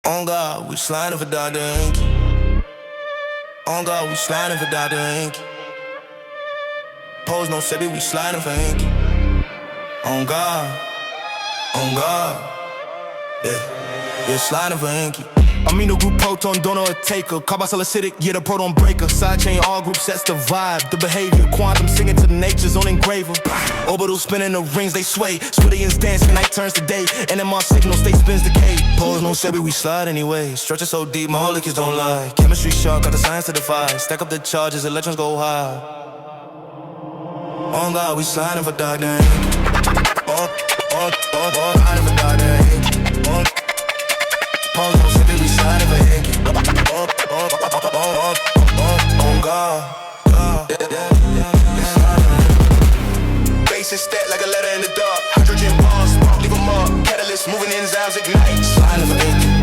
On God, we sliding for Dr. Inky. On God, we sliding for Dr. Inky. Pose no sebi, we sliding for Inky. On God, yeah, sliding for Inky. Amino group proton donor or taker, carboxyl acidic, yeah, the proton breaker. Sidechain all group sets the vibe, the behavior. Quantum singing to the nature's own engraver. Orbital spinning the rings, they sway. Swidians dance, night turns to day. NMR signal, state spins decay. Pose no sebi, we slide anyway. Stretching so deep, my molecules don't lie. Chemistry sharp, got the science to defy. Stack up the charges, electrons go high. On God, we sliding for Dr. Inky. Sliding for Dr. Inky. Pose no sebi, we sliding for Inky. On God. Bases stacked like a letter in the dark. Hydrogen bombs, spark, leave them up. Catalyst, moving enzymes, ignite. Sliding for Inky.